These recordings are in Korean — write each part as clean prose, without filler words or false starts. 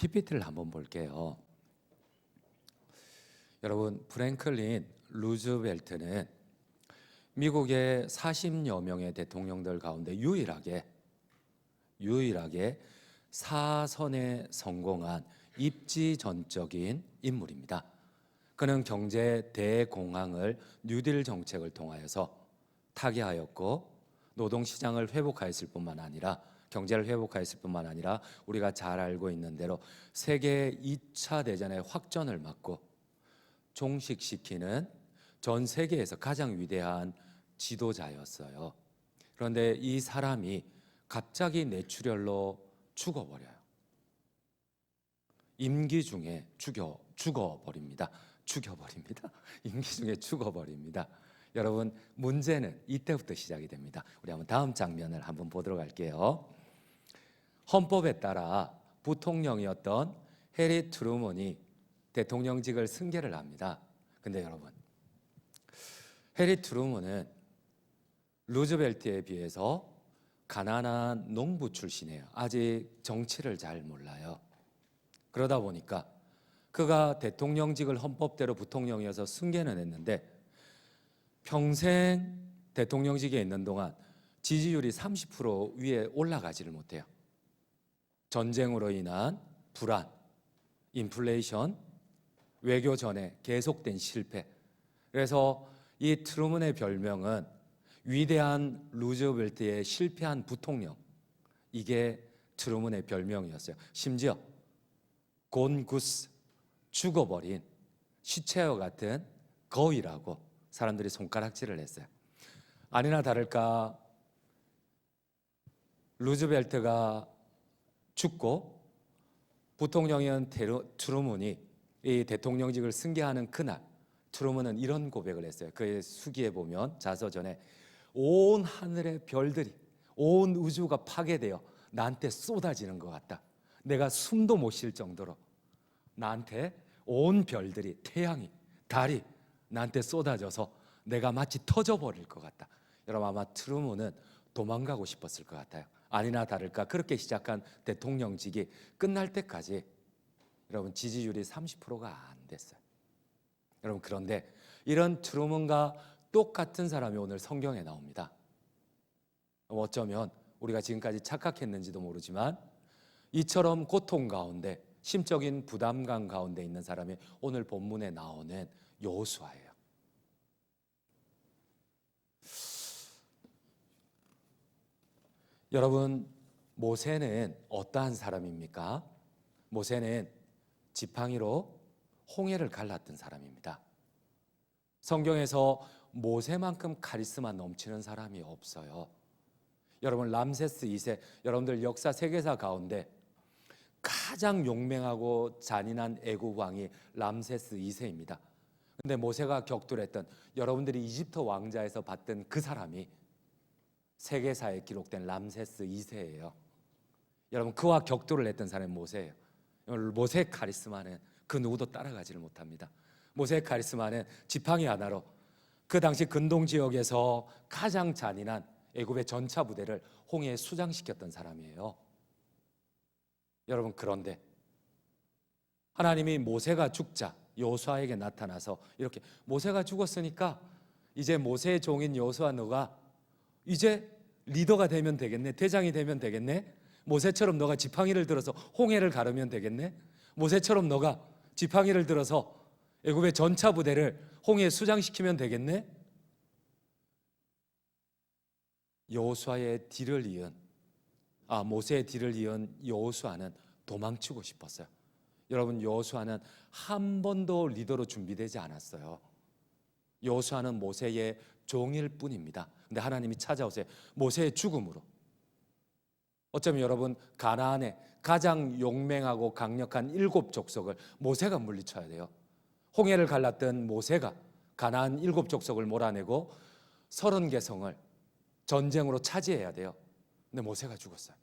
PPT를 한번 볼게요. 여러분, 프랭클린 루즈벨트는 미국의 40여 명의 대통령들 가운데 유일하게 사선에 성공한 입지전적인 인물입니다. 그는 경제 대공황을 뉴딜 정책을 통하여서 타개하였고 노동시장을 회복하였을 뿐만 아니라 경제를 회복하였을 뿐만 아니라 우리가 잘 알고 있는 대로 세계 2차 대전의 확전을 막고 종식시키는 전 세계에서 가장 위대한 지도자였어요. 그런데 이 사람이 갑자기 뇌출혈로 죽어버려요. 임기 중에 죽어버립니다. 임기 중에 죽어버립니다. 여러분, 문제는 이때부터 시작이 됩니다. 우리 한번 다음 장면을 한번 보도록 할게요. 헌법에 따라 부통령이었던 해리 트루먼이 대통령직을 승계를 합니다. 근데 여러분, 해리 트루먼은 루즈벨트에 비해서 가난한 농부 출신이에요. 아직 정치를 잘 몰라요. 그러다 보니까 그가 대통령직을 헌법대로 부통령이어서 승계는 했는데 평생 대통령직에 있는 동안 지지율이 30% 위에 올라가지를 못해요. 전쟁으로 인한 불안, 인플레이션, 외교 전에 계속된 실패. 그래서 이 트루먼의 별명은 위대한 루즈벨트의 실패한 부통령, 이게 트루먼의 별명이었어요. 심지어 곤구스, 죽어버린 시체와 같은 거위라고 사람들이 손가락질을 했어요. 아니나 다를까 루즈벨트가 죽고 부통령이었던 트루먼이 이 대통령직을 승계하는 그날, 트루먼은 이런 고백을 했어요. 그의 수기에 보면 자서전에 온 하늘의 별들이, 온 우주가 파괴되어 나한테 쏟아지는 것 같다. 내가 숨도 못 쉴 정도로 나한테 온 별들이, 태양이, 달이 나한테 쏟아져서 내가 마치 터져버릴 것 같다. 여러분, 아마 트루먼은 도망가고 싶었을 것 같아요. 아니나 다를까 그렇게 시작한 대통령직이 끝날 때까지 여러분 지지율이 30%가 안 됐어요. 여러분, 그런데 이런 트루먼과 똑같은 사람이 오늘 성경에 나옵니다. 어쩌면 우리가 지금까지 착각했는지도 모르지만 이처럼 고통 가운데, 심적인 부담감 가운데 있는 사람이 오늘 본문에 나오는 여호수아예요. 여러분, 모세는 어떠한 사람입니까? 모세는 지팡이로 홍해를 갈랐던 사람입니다. 성경에서 모세만큼 카리스마 넘치는 사람이 없어요. 여러분, 람세스 2세, 여러분들 역사 세계사 가운데 가장 용맹하고 잔인한 애굽 왕이 람세스 2세입니다. 근데 모세가 격돌했던, 여러분들이 이집트 왕자에서 봤던 그 사람이 세계사에 기록된 람세스 2세예요. 여러분, 그와 격돌을 했던 사람이 모세예요. 모세의 카리스마는 그 누구도 따라가지를 못합니다. 모세의 카리스마는 지팡이 하나로 그 당시 근동 지역에서 가장 잔인한 애굽의 전차 부대를 홍해에 수장시켰던 사람이에요. 여러분, 그런데 하나님이 모세가 죽자 여호수아에게 나타나서 이렇게, 모세가 죽었으니까 이제 모세의 종인 여호수아, 너가 이제 리더가 되면 되겠네, 대장이 되면 되겠네, 모세처럼 너가 지팡이를 들어서 홍해를 가르면 되겠네, 모세처럼 너가 지팡이를 들어서 애굽의 전차 부대를 홍해에 수장시키면 되겠네. 모세의 뒤를 이은 여호수아는 도망치고 싶었어요. 여러분, 여호수아는 한 번도 리더로 준비되지 않았어요. 여호수아는 모세의 종일 뿐입니다. 근데 하나님이 찾아오세요. 모세의 죽음으로. 어쩌면 여러분, 가나안의 가장 용맹하고 강력한 7 족속을 모세가 물리쳐야 돼요. 홍해를 갈랐던 모세가 가나안 7 족속을 몰아내고 30개 성을 전쟁으로 차지해야 돼요. 근데 모세가 죽었어요.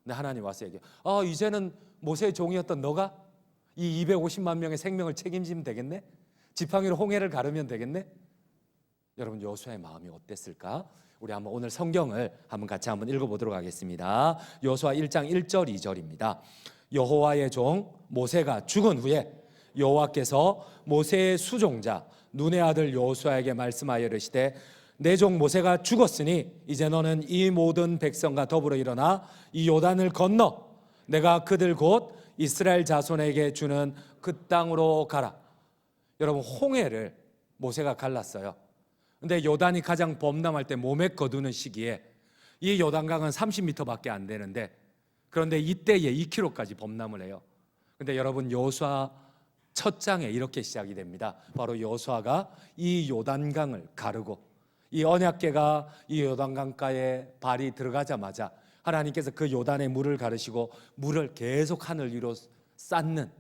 근데 하나님 와서 얘기해요. 이제는 모세의 종이었던 너가 이 250만 명의 생명을 책임지면 되겠네? 지팡이로 홍해를 가르면 되겠네? 여러분, 여호수아의 마음이 어땠을까? 우리 한번 오늘 성경을 한번 같이 한번 읽어보도록 하겠습니다. 여호수아 1장 1절 2절입니다. 여호와의 종 모세가 죽은 후에 여호와께서 모세의 수종자 눈의 아들 여호수아에게 말씀하여 이르시되 내 종 모세가 죽었으니 이제 너는 이 모든 백성과 더불어 일어나 이 요단을 건너 내가 그들 곧 이스라엘 자손에게 주는 그 땅으로 가라. 여러분, 홍해를 모세가 갈랐어요. 근데 요단이 가장 범람할 때 몸에 거두는 시기에 이 요단강은 30m밖에 안 되는데, 그런데 이때에 2km까지 범람을 해요. 근데 여러분, 여호수아 첫 장에 이렇게 시작이 됩니다. 바로 여호수아가 이 요단강을 가르고 이 언약궤가 이 요단강가에 발이 들어가자마자 하나님께서 그 요단의 물을 가르시고 물을 계속 하늘 위로 쌓는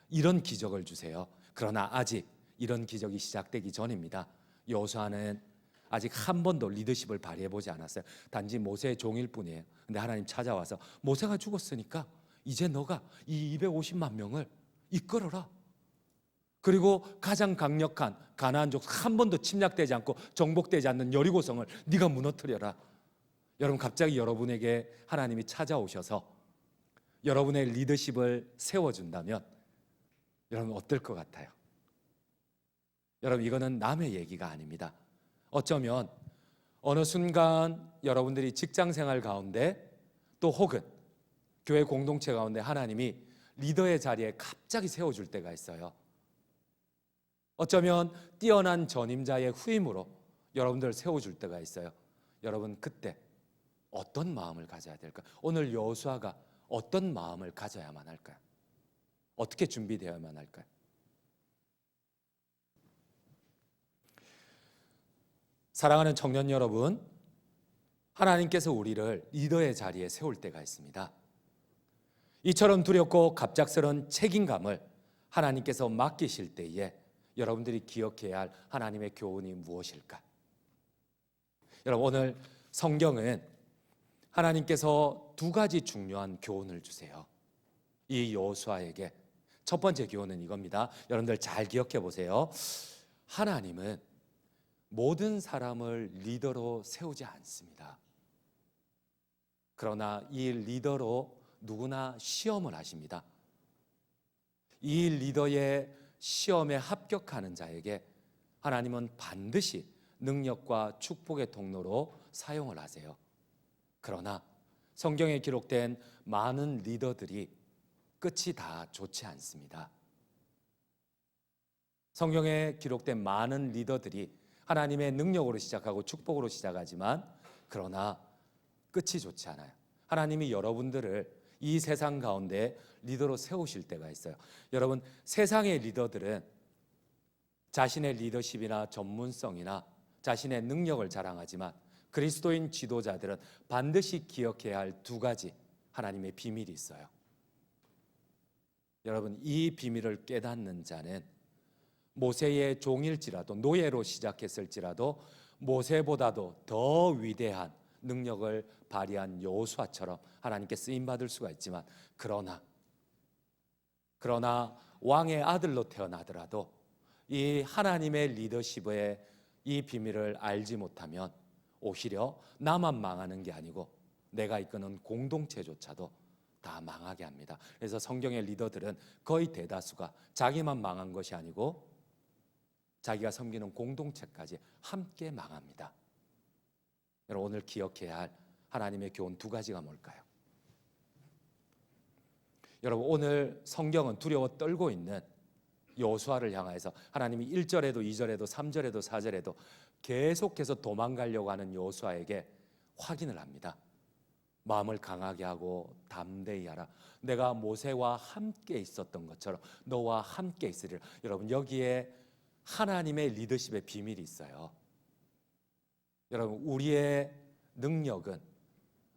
이런 기적을 주세요. 그러나 아직 이런 기적이 시작되기 전입니다. 여호수아는 아직 한 번도 리더십을 발휘해 보지 않았어요. 단지 모세의 종일 뿐이에요. 근데 하나님 찾아와서 모세가 죽었으니까 이제 너가 이 250만 명을 이끌어라. 그리고 가장 강력한 가나안족 한 번도 침략되지 않고 정복되지 않는 여리고성을 네가 무너뜨려라. 여러분, 갑자기 여러분에게 하나님이 찾아오셔서 여러분의 리더십을 세워준다면 여러분 어떨 것 같아요? 여러분, 이거는 남의 얘기가 아닙니다. 어쩌면 어느 순간 여러분들이 직장생활 가운데 또 혹은 교회 공동체 가운데 하나님이 리더의 자리에 갑자기 세워줄 때가 있어요. 어쩌면 뛰어난 전임자의 후임으로 여러분들을 세워줄 때가 있어요. 여러분, 그때 어떤 마음을 가져야 될까요? 오늘 여호수아가 어떤 마음을 가져야만 할까요? 어떻게 준비되어야만 할까요? 사랑하는 청년 여러분, 하나님께서 우리를 리더의 자리에 세울 때가 있습니다. 이처럼 두렵고 갑작스러운 책임감을 하나님께서 맡기실 때에 여러분들이 기억해야 할 하나님의 교훈이 무엇일까? 여러분, 오늘 성경은 하나님께서 두 가지 중요한 교훈을 주세요. 이 여호수아에게 첫 번째 교훈은 이겁니다. 여러분들 잘 기억해 보세요. 하나님은 모든 사람을 리더로 세우지 않습니다. 그러나 이 리더로 누구나 시험을 하십니다. 이 리더의 시험에 합격하는 자에게 하나님은 반드시 능력과 축복의 통로로 사용을 하세요. 그러나 성경에 기록된 많은 리더들이 끝이 다 좋지 않습니다. 성경에 기록된 많은 리더들이 하나님의 능력으로 시작하고 축복으로 시작하지만 그러나 끝이 좋지 않아요. 하나님이 여러분들을 이 세상 가운데 리더로 세우실 때가 있어요. 여러분, 세상의 리더들은 자신의 리더십이나 전문성이나 자신의 능력을 자랑하지만 그리스도인 지도자들은 반드시 기억해야 할 두 가지 하나님의 비밀이 있어요. 여러분, 이 비밀을 깨닫는 자는 모세의 종일지라도, 노예로 시작했을지라도 모세보다도 더 위대한 능력을 발휘한 여호수아처럼 하나님께 쓰임받을 수가 있지만 그러나 왕의 아들로 태어나더라도 이 하나님의 리더십의 이 비밀을 알지 못하면 오히려 나만 망하는 게 아니고 내가 이끄는 공동체조차도 다 망하게 합니다. 그래서 성경의 리더들은 거의 대다수가 자기만 망한 것이 아니고 자기가 섬기는 공동체까지 함께 망합니다. 여러분, 오늘 기억해야 할 하나님의 교훈 두 가지가 뭘까요? 여러분, 오늘 성경은 두려워 떨고 있는 여호수아를 향해서 하나님이 1절에도 2절에도 3절에도 4절에도 계속해서 도망가려고 하는 여호수아에게 확인을 합니다. 마음을 강하게 하고 담대히 하라. 내가 모세와 함께 있었던 것처럼 너와 함께 있으리라. 여러분, 여기에 하나님의 리더십의 비밀이 있어요. 여러분, 우리의 능력은,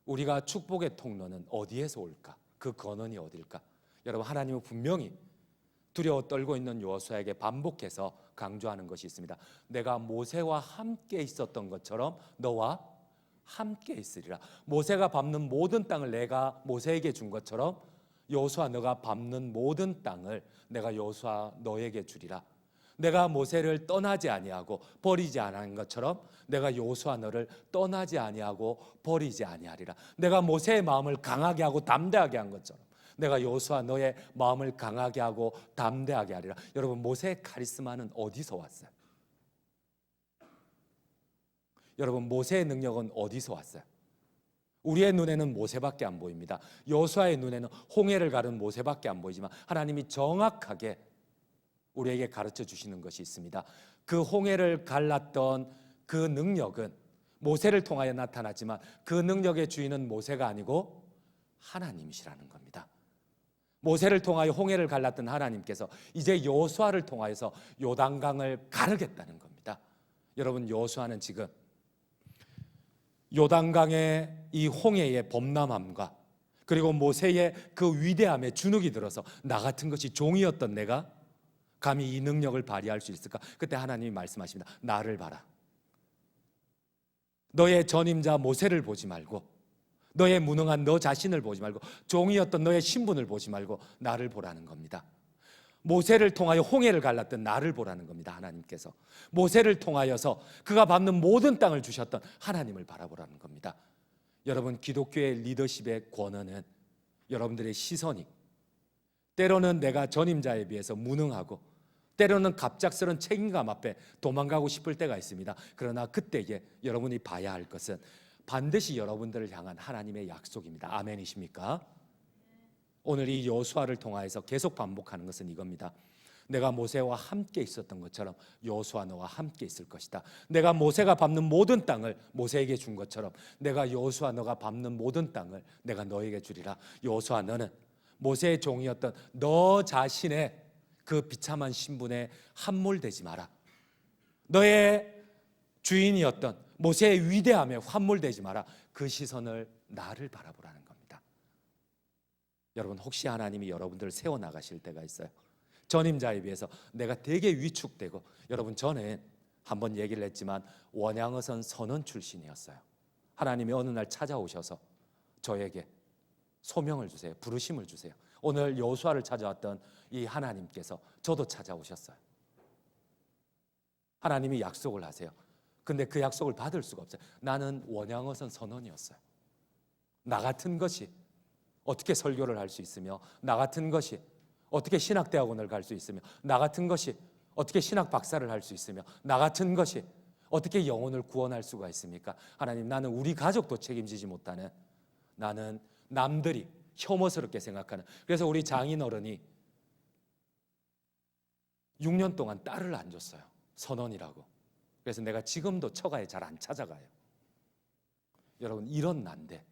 우리가 축복의 통로는 어디에서 올까? 그 근원이 어딜까? 여러분, 하나님은 분명히 두려워 떨고 있는 여호수아에게 반복해서 강조하는 것이 있습니다. 내가 모세와 함께 있었던 것처럼 너와 함께 있으리라. 모세가 밟는 모든 땅을 내가 모세에게 준 것처럼 여호수아, 너가 밟는 모든 땅을 내가 여호수아 너에게 주리라. 내가 모세를 떠나지 아니하고 버리지 아니한 것처럼 내가 여호수아 너를 떠나지 아니하고 버리지 아니하리라. 내가 모세의 마음을 강하게 하고 담대하게 한 것처럼 내가 여호수아 너의 마음을 강하게 하고 담대하게 하리라. 여러분, 모세의 카리스마는 어디서 왔어요? 여러분, 모세의 능력은 어디서 왔어요? 우리의 눈에는 모세밖에 안 보입니다. 여호수아의 눈에는 홍해를 가른 모세밖에 안 보이지만 하나님이 정확하게 우리에게 가르쳐 주시는 것이 있습니다. 그 홍해를 갈랐던 그 능력은 모세를 통하여 나타났지만 그 능력의 주인은 모세가 아니고 하나님이시라는 겁니다. 모세를 통하여 홍해를 갈랐던 하나님께서 이제 여호수아를 통하여서 요단강을 가르겠다는 겁니다. 여러분, 여호수아는 지금 요단강의 이 홍해의 범람함과 그리고 모세의 그 위대함에 주눅이 들어서 나 같은 것이 종이었던 내가 감히 이 능력을 발휘할 수 있을까? 그때 하나님이 말씀하십니다. 나를 봐라. 너의 전임자 모세를 보지 말고, 너의 무능한 너 자신을 보지 말고, 종이었던 너의 신분을 보지 말고 나를 보라는 겁니다. 모세를 통하여 홍해를 갈랐던 나를 보라는 겁니다. 하나님께서 모세를 통하여서 그가 밟는 모든 땅을 주셨던 하나님을 바라보라는 겁니다. 여러분, 기독교의 리더십의 권한은 여러분들의 시선이 때로는 내가 전임자에 비해서 무능하고 때로는 갑작스러운 책임감 앞에 도망가고 싶을 때가 있습니다. 그러나 그때에 여러분이 봐야 할 것은 반드시 여러분들을 향한 하나님의 약속입니다. 아멘이십니까? 오늘 이 여호수아를 통하여서 계속 반복하는 것은 이겁니다. 내가 모세와 함께 있었던 것처럼 여호수아 너와 함께 있을 것이다. 내가 모세가 밟는 모든 땅을 모세에게 준 것처럼 내가 여호수아 너가 밟는 모든 땅을 내가 너에게 주리라. 여호수아 너는 모세의 종이었던 너 자신의 그 비참한 신분에 함몰되지 마라. 너의 주인이었던 모세의 위대함에 함몰되지 마라. 그 시선을 나를 바라보라는 겁니다. 여러분, 혹시 하나님이 여러분들을 세워나가실 때가 있어요. 전임자에 비해서 내가 되게 위축되고, 여러분, 저는 한번 얘기를 했지만 원양어선 선원 출신이었어요. 하나님이 어느 날 찾아오셔서 저에게 소명을 주세요. 부르심을 주세요. 오늘 여호수아를 찾아왔던 이 하나님께서 저도 찾아오셨어요. 하나님이 약속을 하세요. 근데 그 약속을 받을 수가 없어요. 나는 원양어선 선원이었어요. 나 같은 것이 어떻게 설교를 할 수 있으며, 나 같은 것이 어떻게 신학대학원을 갈 수 있으며, 나 같은 것이 어떻게 신학 박사를 할 수 있으며, 나 같은 것이 어떻게 영혼을 구원할 수가 있습니까? 하나님, 나는 우리 가족도 책임지지 못하는, 나는 남들이 혐오스럽게 생각하는, 그래서 우리 장인어른이 6년 동안 딸을 안 줬어요. 선원이라고. 그래서 내가 지금도 처가에 잘 안 찾아가요. 여러분, 이런 난데,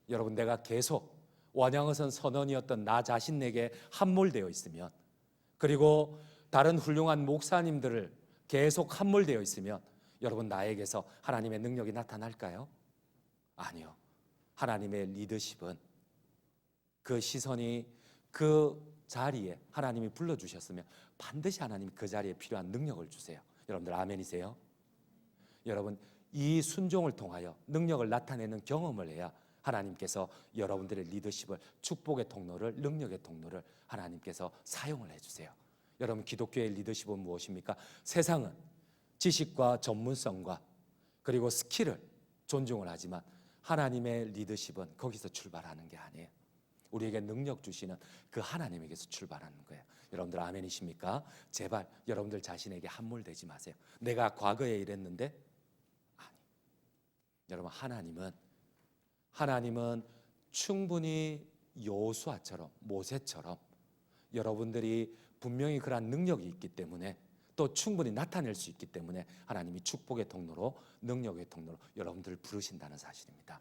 여러분, 내가 계속 원양어선 선원이었던 나 자신에게 함몰되어 있으면, 그리고 다른 훌륭한 목사님들을 계속 함몰되어 있으면 여러분, 나에게서 하나님의 능력이 나타날까요? 아니요. 하나님의 리더십은 그 시선이 그 자리에 하나님이 불러주셨으면 반드시 하나님이 그 자리에 필요한 능력을 주세요. 여러분들 아멘이세요? 여러분, 이 순종을 통하여 능력을 나타내는 경험을 해야 하나님께서 여러분들의 리더십을, 축복의 통로를, 능력의 통로를 하나님께서 사용을 해주세요. 여러분, 기독교의 리더십은 무엇입니까? 세상은 지식과 전문성과 그리고 스킬을 존중을 하지만 하나님의 리더십은 거기서 출발하는 게 아니에요. 우리에게 능력 주시는 그 하나님에게서 출발하는 거예요. 여러분들 아멘이십니까? 제발 여러분들 자신에게 함몰되지 마세요. 내가 과거에 이랬는데, 아니, 여러분, 하나님은 충분히 여호수아처럼, 모세처럼 여러분들이 분명히 그러한 능력이 있기 때문에, 또 충분히 나타낼 수 있기 때문에 하나님이 축복의 통로로, 능력의 통로로 여러분들을 부르신다는 사실입니다.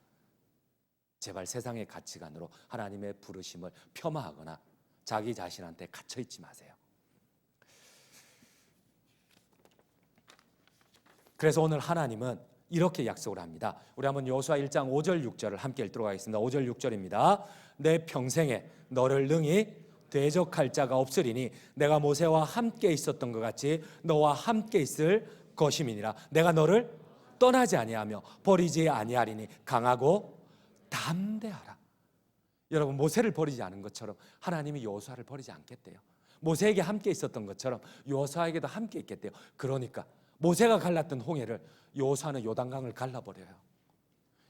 제발 세상의 가치관으로 하나님의 부르심을 폄하하거나 자기 자신한테 갇혀있지 마세요. 그래서 오늘 하나님은 이렇게 약속을 합니다. 우리 한번 여호수아 1장 5절 6절을 함께 읽도록 하겠습니다. 5절 6절입니다. 내 평생에 너를 능히 대적할 자가 없으리니 내가 모세와 함께 있었던 것 같이 너와 함께 있을 것임이니라. 내가 너를 떠나지 아니하며 버리지 아니하리니 강하고 담대하라. 여러분, 모세를 버리지 않은 것처럼 하나님이 여호수아를 버리지 않겠대요. 모세에게 함께 있었던 것처럼 여호수아에게도 함께 있겠대요. 그러니까 모세가 갈랐던 홍해를 여호수아는 요단강을 갈라버려요.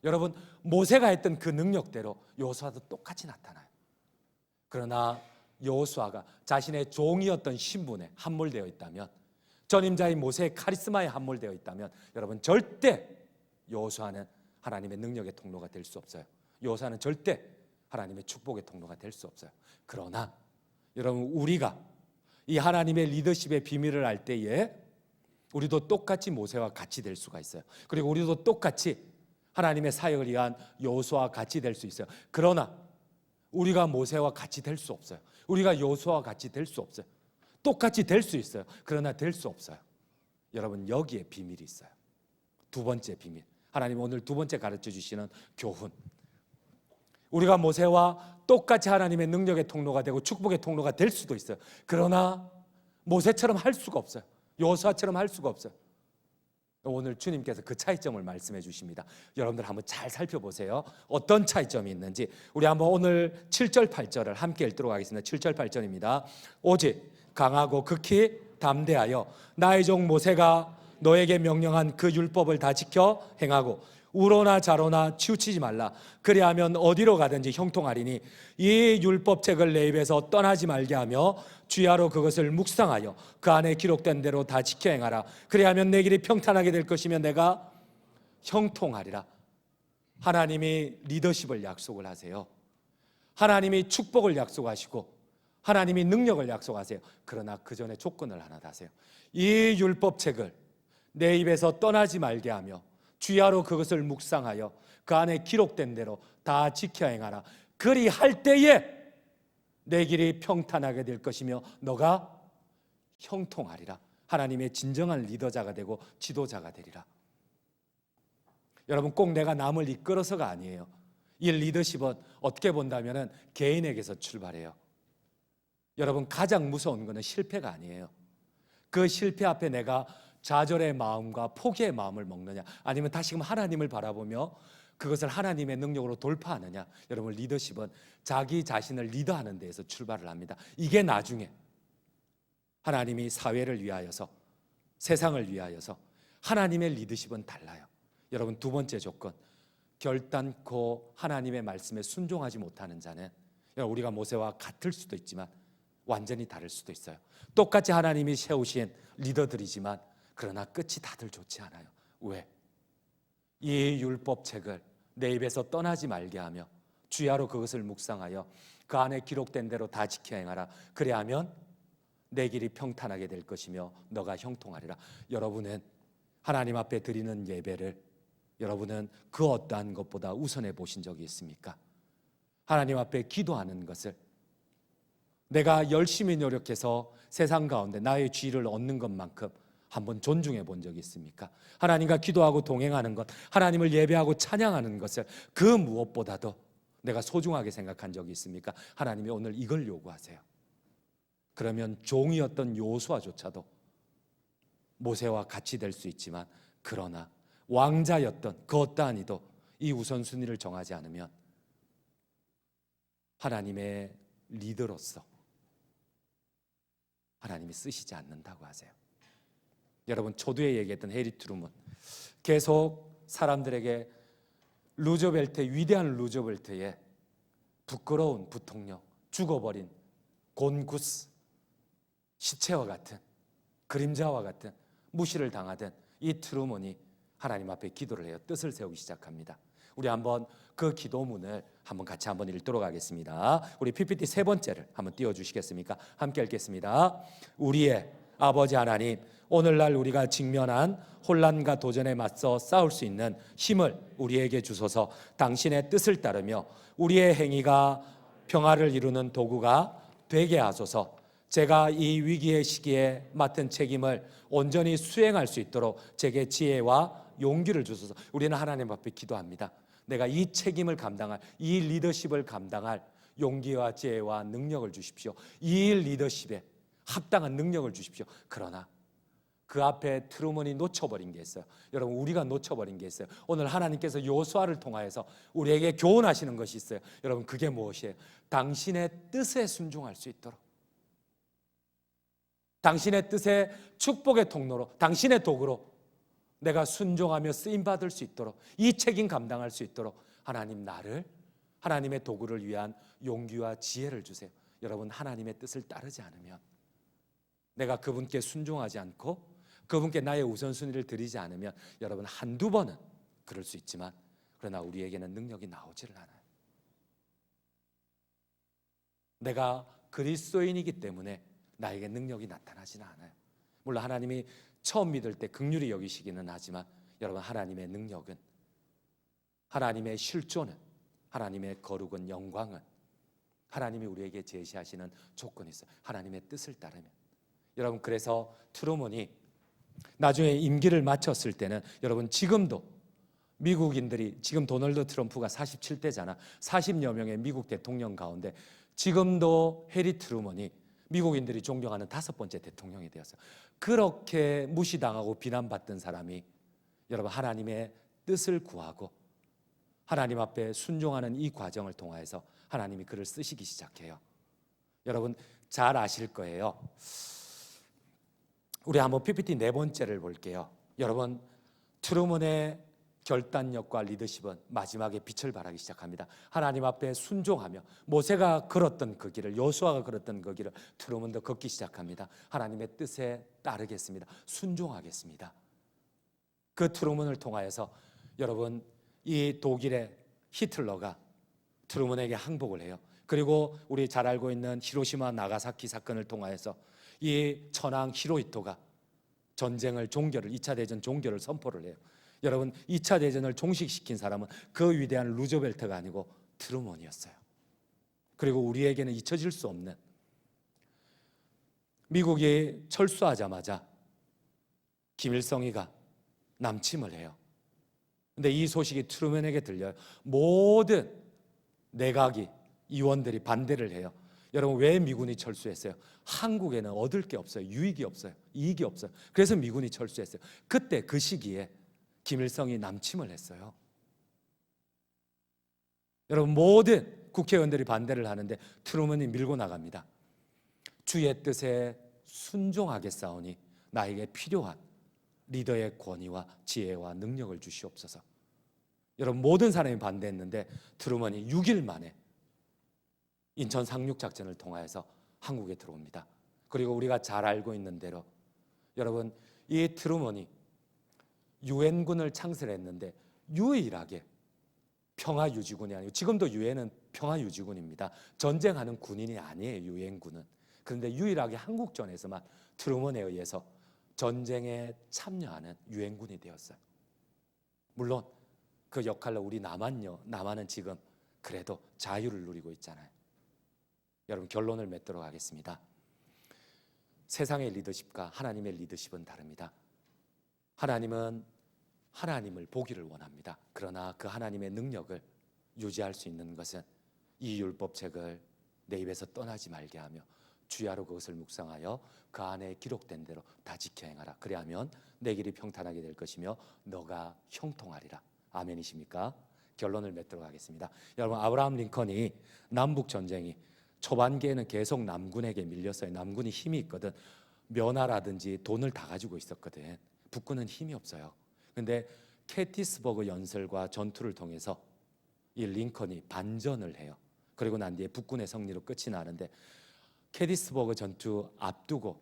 여러분, 모세가 했던 그 능력대로 여호수아도 똑같이 나타나요. 그러나 여호수아가 자신의 종이었던 신분에 함몰되어 있다면, 전임자인 모세의 카리스마에 함몰되어 있다면, 여러분 절대 여호수아는 하나님의 능력의 통로가 될 수 없어요. 여호수아는 절대 하나님의 축복의 통로가 될 수 없어요. 그러나 여러분, 우리가 이 하나님의 리더십의 비밀을 알 때에 우리도 똑같이 모세와 같이 될 수가 있어요. 그리고 우리도 똑같이 하나님의 사역을 위한 여호수아와 같이 될 수 있어요. 그러나 우리가 모세와 같이 될 수 없어요. 우리가 여호수아와 같이 될 수 없어요. 똑같이 될 수 있어요. 그러나 될 수 없어요. 여러분, 여기에 비밀이 있어요. 두 번째 비밀. 하나님 오늘 두 번째 가르쳐 주시는 교훈. 우리가 모세와 똑같이 하나님의 능력의 통로가 되고 축복의 통로가 될 수도 있어요. 그러나 모세처럼 할 수가 없어요. 여호수아처럼 할 수가 없어요. 오늘 주님께서 그 차이점을 말씀해 주십니다. 여러분들 한번 잘 살펴보세요. 어떤 차이점이 있는지. 우리 한번 오늘 7절 8절을 함께 읽도록 하겠습니다. 7절 8절입니다. 오직 강하고 극히 담대하여 나의 종 모세가 너에게 명령한 그 율법을 다 지켜 행하고 우로나 좌로나 치우치지 말라. 그리하면 어디로 가든지 형통하리니 이 율법책을 내 입에서 떠나지 말게 하며 주야로 그것을 묵상하여 그 안에 기록된 대로 다 지켜 행하라. 그리하면 내 길이 평탄하게 될 것이며 내가 형통하리라. 하나님이 리더십을 약속을 하세요. 하나님이 축복을 약속하시고 하나님이 능력을 약속하세요. 그러나 그 전에 조건을 하나 다세요. 이 율법책을 내 입에서 떠나지 말게 하며 주야로 그것을 묵상하여 그 안에 기록된 대로 다 지켜 행하라. 그리할 때에 내 길이 평탄하게 될 것이며 너가 형통하리라. 하나님의 진정한 리더자가 되고 지도자가 되리라. 여러분, 꼭 내가 남을 이끌어서가 아니에요. 이 리더십은 어떻게 본다면 개인에게서 출발해요. 여러분, 가장 무서운 것은 실패가 아니에요. 그 실패 앞에 내가 좌절의 마음과 포기의 마음을 먹느냐, 아니면 다시금 하나님을 바라보며 그것을 하나님의 능력으로 돌파하느냐. 여러분, 리더십은 자기 자신을 리더하는 데에서 출발을 합니다. 이게 나중에 하나님이 사회를 위하여서, 세상을 위하여서, 하나님의 리더십은 달라요. 여러분, 두 번째 조건, 결단코 하나님의 말씀에 순종하지 못하는 자는, 우리가 모세와 같을 수도 있지만 완전히 다를 수도 있어요. 똑같이 하나님이 세우신 리더들이지만 그러나 끝이 다들 좋지 않아요. 왜? 이 율법책을 내 입에서 떠나지 말게 하며 주야로 그것을 묵상하여 그 안에 기록된 대로 다 지켜 행하라. 그래야면 내 길이 평탄하게 될 것이며 너가 형통하리라. 여러분은 하나님 앞에 드리는 예배를 여러분은 그 어떠한 것보다 우선해 보신 적이 있습니까? 하나님 앞에 기도하는 것을 내가 열심히 노력해서 세상 가운데 나의 지위를 얻는 것만큼 한번 존중해 본 적이 있습니까? 하나님과 기도하고 동행하는 것, 하나님을 예배하고 찬양하는 것을 그 무엇보다도 내가 소중하게 생각한 적이 있습니까? 하나님이 오늘 이걸 요구하세요. 그러면 종이었던 여호수아조차도 모세와 같이 될 수 있지만, 그러나 왕자였던 그 어떠한 이도 이 우선순위를 정하지 않으면 하나님의 리더로서 하나님이 쓰시지 않는다고 하세요. 여러분, 초두에 얘기했던 해리 트루먼, 계속 사람들에게 위대한 루저벨트의 부끄러운 부통령, 죽어버린 곤구스, 시체와 같은, 그림자와 같은 무시를 당하던 이 트루먼이 하나님 앞에 기도를 해요. 뜻을 세우기 시작합니다. 우리 한번 그 기도문을 한번 같이 한번 읽도록 하겠습니다. 우리 PPT 세 번째를 한번 띄워주시겠습니까? 함께 읽겠습니다. 우리의 아버지 하나님, 오늘날 우리가 직면한 혼란과 도전에 맞서 싸울 수 있는 힘을 우리에게 주소서. 당신의 뜻을 따르며 우리의 행위가 평화를 이루는 도구가 되게 하소서. 제가 이 위기의 시기에 맡은 책임을 온전히 수행할 수 있도록 제게 지혜와 용기를 주소서. 우리는 하나님 앞에 기도합니다. 내가 이 책임을 감당할, 이 리더십을 감당할 용기와 지혜와 능력을 주십시오. 이 리더십에 합당한 능력을 주십시오. 그러나 그 앞에 트루먼이 놓쳐버린 게 있어요. 여러분, 우리가 놓쳐버린 게 있어요. 오늘 하나님께서 여호수아를 통하여서 우리에게 교훈하시는 것이 있어요. 여러분, 그게 무엇이에요? 당신의 뜻에 순종할 수 있도록, 당신의 뜻에 축복의 통로로, 당신의 도구로 내가 순종하며 쓰임받을 수 있도록, 이 책임 감당할 수 있도록 하나님 나를, 하나님의 도구를 위한 용기와 지혜를 주세요. 여러분 하나님의 뜻을 따르지 않으면, 내가 그분께 순종하지 않고 그분께 나의 우선순위를 드리지 않으면 여러분 한두 번은 그럴 수 있지만 그러나 우리에게는 능력이 나오지를 않아요. 내가 그리스도인이기 때문에 나에게 능력이 나타나지는 않아요. 물론 하나님이 처음 믿을 때 긍휼히 여기시기는 하지만 여러분 하나님의 능력은, 하나님의 실존은, 하나님의 거룩은, 영광은 하나님이 우리에게 제시하시는 조건이 있어요. 하나님의 뜻을 따르면. 여러분 그래서 트루먼이 나중에 임기를 마쳤을 때는 여러분 지금도 미국인들이, 지금 도널드 트럼프가 47대잖아. 40여 명의 미국 대통령 가운데 지금도 해리 트루먼이 미국인들이 존경하는 5번째 대통령이 되었어요. 그렇게 무시당하고 비난받던 사람이 여러분 하나님의 뜻을 구하고 하나님 앞에 순종하는 이 과정을 통해서 하나님이 그를 쓰시기 시작해요. 여러분 잘 아실 거예요. 우리 한번 PPT 4번째를 볼게요. 여러분 트루먼의 결단력과 리더십은 마지막에 빛을 발하기 시작합니다. 하나님 앞에 순종하며 모세가 걸었던 그 길을, 여호수아가 걸었던 그 길을 트루먼도 걷기 시작합니다. 하나님의 뜻에 따르겠습니다. 순종하겠습니다. 그 트루먼을 통하여서 여러분 이 독일의 히틀러가 트루먼에게 항복을 해요. 그리고 우리 잘 알고 있는 히로시마 나가사키 사건을 통하여서 이 천황 히로히토가 전쟁을 종결을, 2차 대전 종결을 선포를 해요. 여러분 2차 대전을 종식시킨 사람은 그 위대한 루즈벨트가 아니고 트루먼이었어요. 그리고 우리에게는 잊혀질 수 없는, 미국이 철수하자마자 김일성이가 남침을 해요. 근데 이 소식이 트루먼에게 들려요. 모든 내각이, 의원들이 반대를 해요. 여러분 왜 미군이 철수했어요? 한국에는 얻을 게 없어요. 유익이 없어요. 이익이 없어요. 그래서 미군이 철수했어요. 그때 그 시기에 김일성이 남침을 했어요. 여러분 모든 국회의원들이 반대를 하는데 트루먼이 밀고 나갑니다. 주의 뜻에 순종하겠사오니 나에게 필요한 리더의 권위와 지혜와 능력을 주시옵소서. 여러분 모든 사람이 반대했는데 트루먼이 6일 만에 인천 상륙작전을 통하여서 한국에 들어옵니다. 그리고 우리가 잘 알고 있는 대로 여러분 이 트루먼이 유엔군을 창설했는데 유일하게 평화유지군이 아니고, 지금도 유엔은 평화유지군입니다. 전쟁하는 군인이 아니에요, 유엔군은. 그런데 유일하게 한국전에서만 트루먼에 의해서 전쟁에 참여하는 유엔군이 되었어요. 물론 그 역할로 우리 남한은 지금 그래도 자유를 누리고 있잖아요. 여러분 결론을 맺도록 하겠습니다. 세상의 리더십과 하나님의 리더십은 다릅니다. 하나님은 하나님을 보기를 원합니다. 그러나 그 하나님의 능력을 유지할 수 있는 것은 이 율법책을 내 입에서 떠나지 말게 하며 주야로 그것을 묵상하여 그 안에 기록된 대로 다 지켜 행하라. 그리하면 내 길이 평탄하게 될 것이며 너가 형통하리라. 아멘이십니까? 결론을 맺도록 하겠습니다. 여러분 아브라함 링컨이 남북 전쟁이 초반기에는 계속 남군에게 밀렸어요. 남군이 힘이 있거든. 면화라든지 돈을 다 가지고 있었거든. 북군은 힘이 없어요. 근데 게티스버그 연설과 전투를 통해서 이 링컨이 반전을 해요. 그리고 난 뒤에 북군의 승리로 끝이 나는데, 게티스버그 전투 앞두고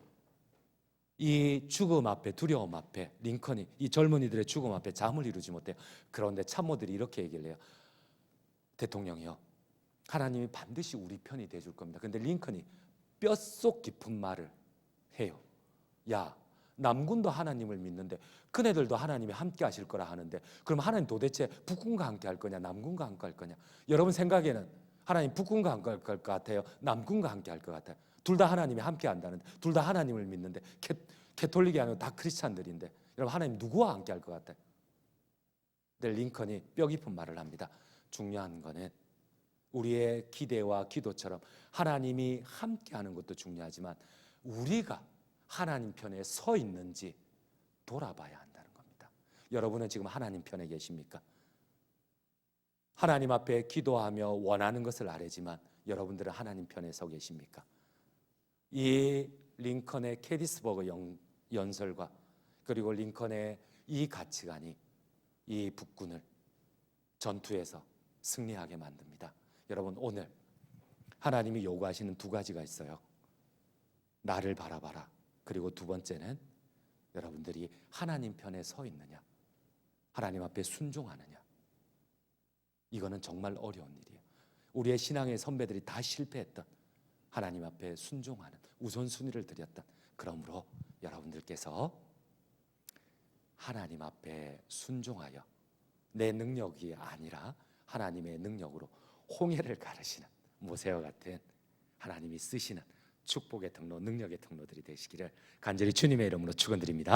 이 죽음 앞에, 두려움 앞에 링컨이, 이 젊은이들의 죽음 앞에 잠을 이루지 못해요. 그런데 참모들이 이렇게 얘기를 해요. 대통령이요, 하나님이 반드시 우리 편이 돼줄 겁니다. 근데 링컨이 뼛속 깊은 말을 해요. 야, 남군도 하나님을 믿는데 그네들도 하나님이 함께 하실 거라 하는데 그럼 하나님 도대체 북군과 함께 할 거냐 남군과 함께 할 거냐? 여러분 생각에는 하나님 북군과 함께 할 것 같아요? 남군과 함께 할 것 같아요? 둘 다 하나님이 함께 한다는데, 둘 다 하나님을 믿는데, 캐톨릭이 아니고 다 크리스찬들인데 여러분 하나님 누구와 함께 할 것 같아요? 근데 링컨이 뼈 깊은 말을 합니다. 중요한 거는 우리의 기대와 기도처럼 하나님이 함께 하는 것도 중요하지만 우리가 하나님 편에 서 있는지 돌아봐야 한다는 겁니다. 여러분은 지금 하나님 편에 계십니까? 하나님 앞에 기도하며 원하는 것을 아뢰지만 여러분들은 하나님 편에 서 계십니까? 이 링컨의 게티스버그 연설과 그리고 링컨의 이 가치관이 이 북군을 전투에서 승리하게 만듭니다. 여러분 오늘 하나님이 요구하시는 두 가지가 있어요. 나를 바라봐라. 그리고 두 번째는 여러분들이 하나님 편에 서 있느냐, 하나님 앞에 순종하느냐. 이거는 정말 어려운 일이에요. 우리의 신앙의 선배들이 다 실패했던, 하나님 앞에 순종하는 우선순위를 드렸던. 그러므로 여러분들께서 하나님 앞에 순종하여 내 능력이 아니라 하나님의 능력으로 홍해를 가르시는 모세와 같은 하나님이 쓰시는 축복의 통로, 능력의 통로들이 되시기를 간절히 주님의 이름으로 축원드립니다.